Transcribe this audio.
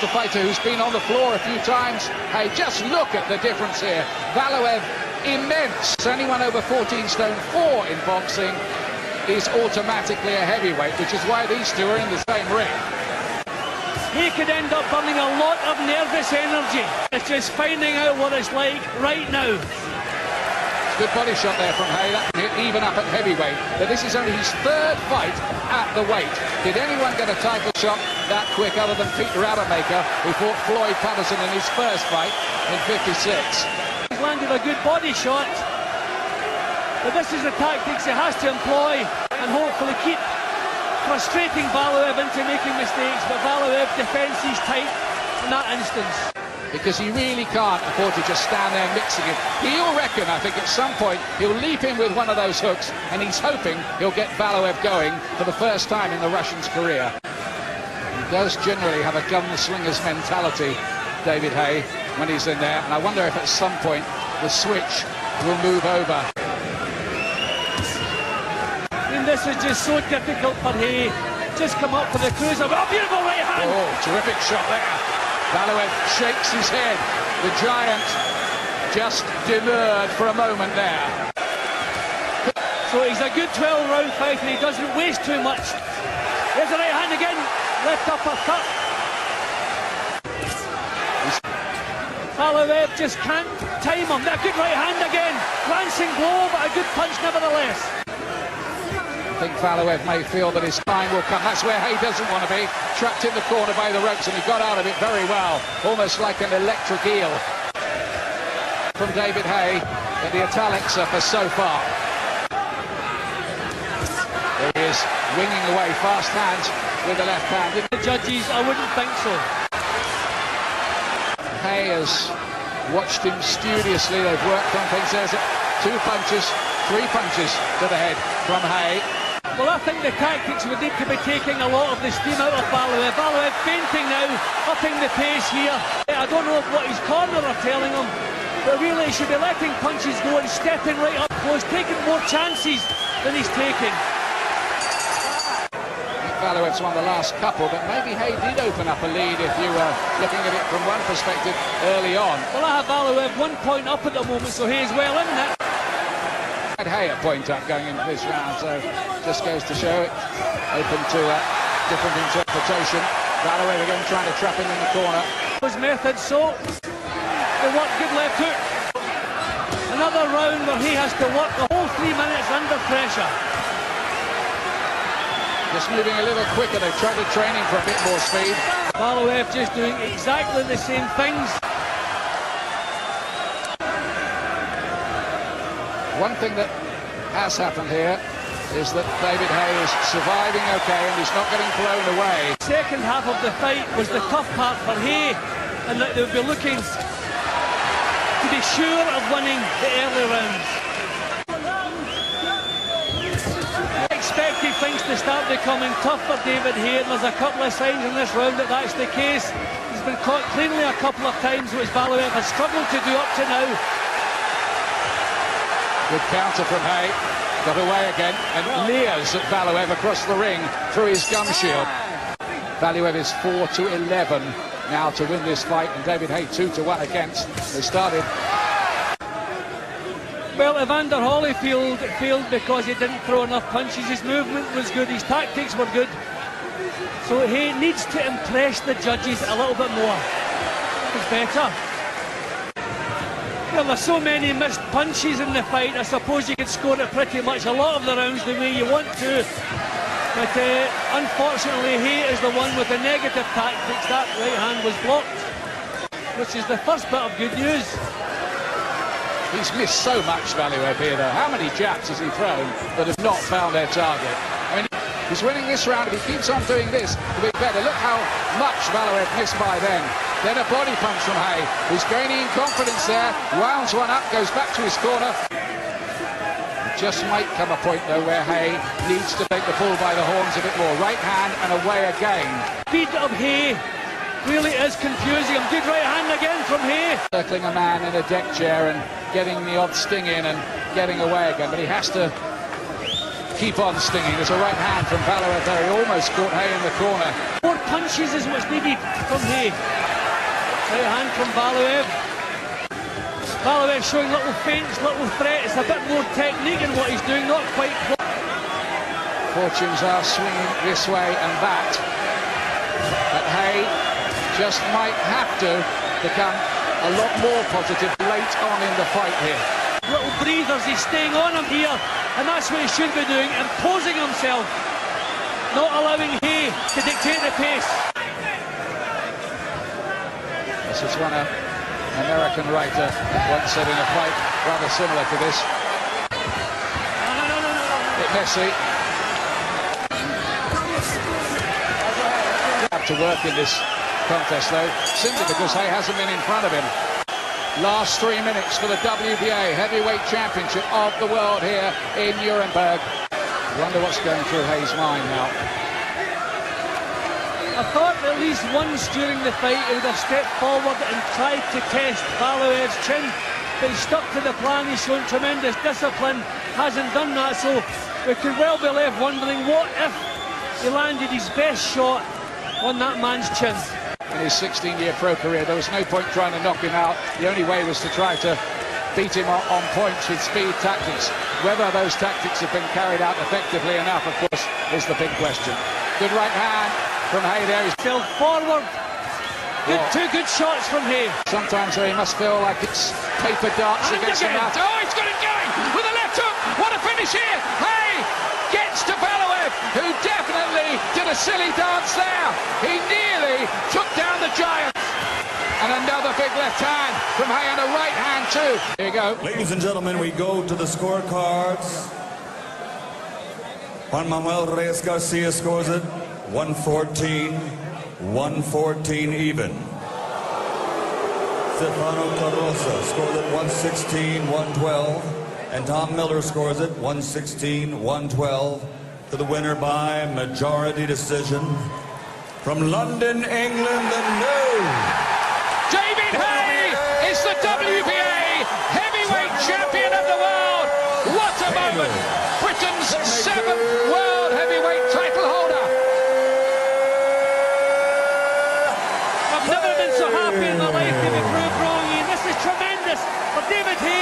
the fighter who's been on the floor a few times. Hey, just look at the difference here. Valuev, immense. Anyone over 14 stone 4 in boxing is automatically a heavyweight, which is why these two are in the same ring. He could end up burning a lot of nervous energy. It's just finding out what it's like right now. Good body shot there from Haye. That can even up at heavyweight. But this is only his third fight at the weight. Did anyone get a title shot that quick other than Peter Rademacher, who fought Floyd Patterson in his first fight in 56? He's landed a good body shot. But this is the tactics he has to employ and hopefully keep frustrating Valuev into making mistakes. But Valuev defends his tight in that instance. Because he really can't afford to just stand there mixing it. He'll reckon, I think, at some point, he'll leap in with one of those hooks, and he's hoping he'll get Valuev going for the first time in the Russian's career. He does generally have a gunslinger's mentality, David Haye, when he's in there, and I wonder if at some point the switch will move over. I mean, this is just so difficult for Haye. Just come up for the cruiser. Oh, beautiful right hand! Oh, terrific shot there. Valuev shakes his head. The giant just demurred for a moment there. So he's a good 12-round fighter. He doesn't waste too much. There's the right hand again. Left uppercut. Valuev just can't time him. A good right hand again. Glancing blow, but a good punch nevertheless. I think Valuev may feel that his time will come. That's where Haye doesn't want to be. Trapped in the corner by the ropes, and he got out of it very well. Almost like an electric eel from David Haye. But the italics are for so far. There he is, winging away, fast hands with the left hand. The judges, I wouldn't think so. Haye has watched him studiously. They've worked on things. There's 2 punches, 3 punches to the head from Haye. Well, I think the tactics would need to be taking a lot of the steam out of Valuev. Valuev fainting now, upping the pace here. I don't know what his corner are telling him, but really he should be letting punches go and stepping right up close, taking more chances than he's taking. Valuev's won the last couple, but maybe Haye did open up a lead if you were looking at it from one perspective early on. Well, I have Valuev 1 point up at the moment, so Haye's well in that. Haye a point up going into this round, so just goes to show it open to a different interpretation. Valuev again trying to trap him in the corner. His method, so they work good left hook. Another round where he has to work the whole 3 minutes under pressure. Just moving a little quicker. They've tried to train him for a bit more speed. Valuev just doing exactly the same things. One thing that has happened here is that David Haye is surviving okay and he's not getting thrown away. The second half of the fight was the tough part for Haye, and that they would be looking to be sure of winning the early rounds. I expected things to start becoming tough for David Haye, and there's a couple of signs in this round that that's the case. He's been caught cleanly a couple of times, which Valuev has struggled to do up to now. Good counter from Haye, got away again, and leers at Valuev across the ring through his gum shield. Valuev is 4-11 now to win this fight, and David Haye 2-1 against. They started. Well, Evander Holyfield failed because he didn't throw enough punches. His movement was good, his tactics were good. So Haye needs to impress the judges a little bit more. It's better. Well, there's so many missed punches in the fight. I suppose you could score it pretty much a lot of the rounds the way you want to. But unfortunately, Haye is the one with the negative tactics. That right hand was blocked, which is the first bit of good news. He's missed so much, Valuev here, though. How many jabs has he thrown that have not found their target? I mean, he's winning this round. If he keeps on doing this, it'll be better. Look how much Valuev missed by then. Then a body punch from Haye, who's gaining confidence there. Wounds one up, goes back to his corner. It just might come a point, though, where Haye needs to take the bull by the horns a bit more. Right hand and away again. Speed of Haye really is confusing him. Good right hand again from Haye. Circling a man in a deck chair and getting the odd sting in and getting away again. But he has to keep on stinging. There's a right hand from Valuev there. He almost caught Haye in the corner. More punches is what's needed from Haye. Right hand from Valuev. Valuev showing little feints, little threats, a bit more technique in what he's doing, not quite. Fortunes are swinging this way and that. But Haye just might have to become a lot more positive late on in the fight here. Little breathers, he's staying on him here, and that's what he should be doing, imposing himself, not allowing Haye to dictate the pace. This is one American writer once said in a fight rather similar to this. No. Bit messy. Have to work in this contest though, simply because Haye hasn't been in front of him. Last 3 minutes for the WBA Heavyweight Championship of the world here in Nuremberg. Wonder what's going through Haye's mind now. I thought at least once during the fight he would have stepped forward and tried to test Valuev's chin, but he stuck to the plan. He's shown tremendous discipline, hasn't done that, so we could well be left wondering what if he landed his best shot on that man's chin. In his 16-year pro career, there was no point trying to knock him out. The only way was to try to beat him on points with speed tactics. Whether those tactics have been carried out effectively enough, of course, is the big question. Good right hand from Haye there. He's fell forward. Two good shots from Haye. Sometimes he must feel like it's paper darts And against again. the mat. Oh, he's got it going with a left hook. What a finish here. Haye gets to Valuev, who definitely did a silly dance there. He nearly took down the giant. And another big left hand from Haye and a right hand too. Here you go. Ladies and gentlemen, we go to the scorecards. Juan Manuel Reyes Garcia scores it 114, 114 even. Stefano Carroza scores it 116, 112. And Tom Miller scores it 116, 112 to the winner by majority decision. From London, England, the new David Haye is the WBA heavyweight champion of the world. What a moment! Britain's 7th world heavyweight title holder. I've never been so happy in my life to be proved wrong. This is tremendous for David Haye.